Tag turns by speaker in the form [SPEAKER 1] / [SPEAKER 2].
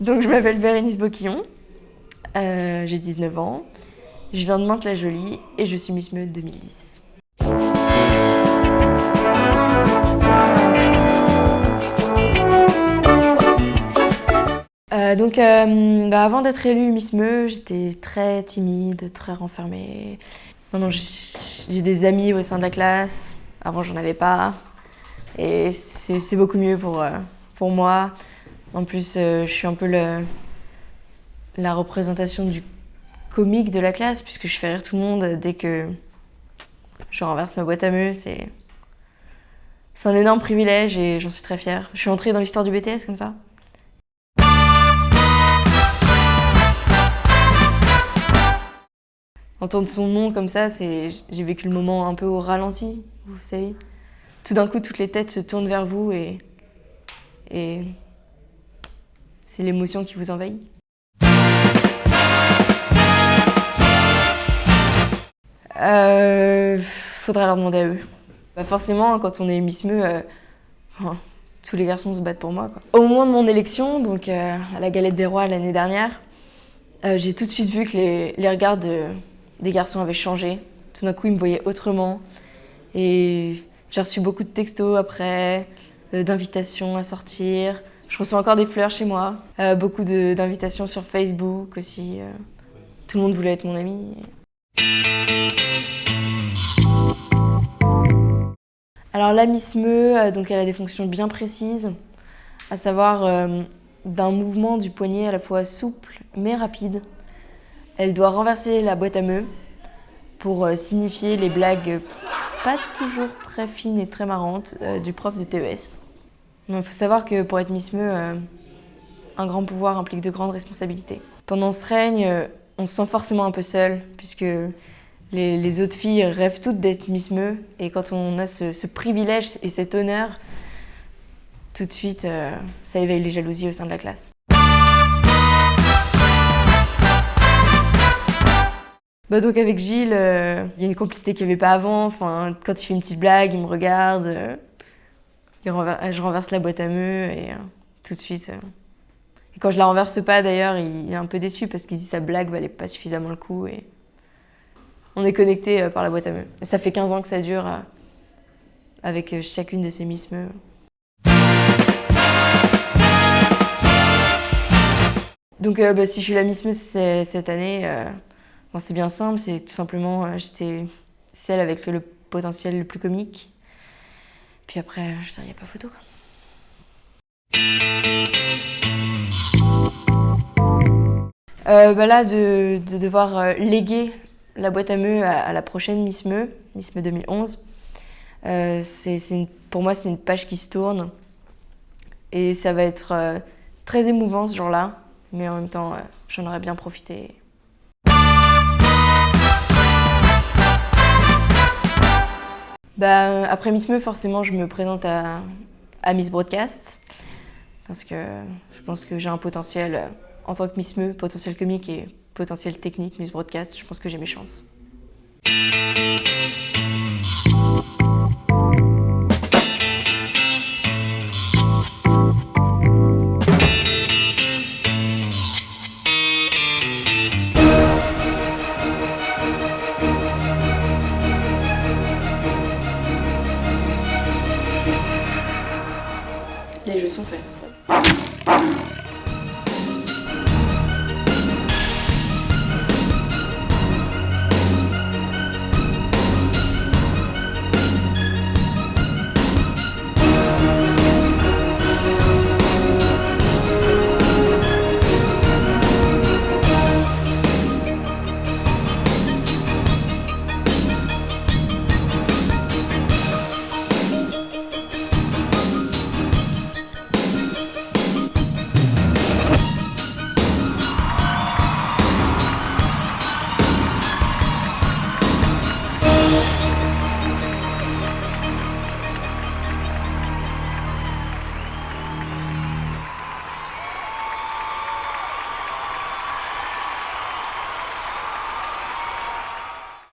[SPEAKER 1] Donc je m'appelle Bérénice Boquillon, j'ai 19 ans, je viens de Mantes-la-Jolie et je suis Miss Meuse 2010. Avant d'être élue Miss Meuse, j'étais très timide, très renfermée. Maintenant j'ai des amis au sein de la classe, avant j'en avais pas. Et c'est beaucoup mieux pour moi. En plus, je suis un peu la représentation du comique de la classe, puisque je fais rire tout le monde dès que je renverse ma boîte à meux. C'est un énorme privilège et j'en suis très fière. Je suis entrée dans l'histoire du BTS comme ça. Entendre son nom comme ça, j'ai vécu le moment un peu au ralenti, vous savez. Tout d'un coup, toutes les têtes se tournent vers vous et c'est l'émotion qui vous envahit. Faudrait leur demander à eux. Forcément, quand on est Miss Meuse, tous les garçons se battent pour moi, quoi. Au moment de mon élection, donc à la Galette des Rois l'année dernière, j'ai tout de suite vu que les regards des garçons avaient changé. Tout d'un coup, ils me voyaient autrement. Et j'ai reçu beaucoup de textos après, d'invitations à sortir. Je reçois encore des fleurs chez moi. Beaucoup d'invitations sur Facebook aussi. Tout le monde voulait être mon ami. Alors la Miss Meuse, donc elle a des fonctions bien précises, à savoir d'un mouvement du poignet à la fois souple mais rapide. Elle doit renverser la boîte à meux pour signifier les blagues pas toujours très fines et très marrantes du prof de TES. Il faut savoir que pour être Miss Meuse, un grand pouvoir implique de grandes responsabilités. Pendant ce règne, on se sent forcément un peu seul, puisque les autres filles rêvent toutes d'être Miss Meuse, et quand on a ce privilège et cet honneur, tout de suite, ça éveille les jalousies au sein de la classe. Donc avec Gilles, il y a une complicité qu'il n'y avait pas avant. Enfin, quand il fait une petite blague, il me regarde, je renverse la boîte à meux et tout de suite. Et quand je la renverse pas d'ailleurs, il est un peu déçu parce qu'il dit que sa blague valait pas suffisamment le coup. Et on est connectés par la boîte à meux. Et ça fait 15 ans que ça dure avec chacune de ces Miss Meuse. Donc si je suis la Miss Meuse cette année, c'est bien simple, c'est tout simplement j'étais celle avec le potentiel le plus comique. Puis après, il n'y a pas photo, quoi. Là, de devoir léguer la boîte à meux à la prochaine Miss Meuse 2011, pour moi, c'est une page qui se tourne. Et ça va être très émouvant ce jour-là, mais en même temps, j'en aurais bien profité. Après Miss Meuse, forcément, je me présente à Miss Broadcast, parce que je pense que j'ai un potentiel en tant que Miss Meuse, potentiel comique et potentiel technique Miss Broadcast. Je pense que j'ai mes chances. Les jeux sont faits.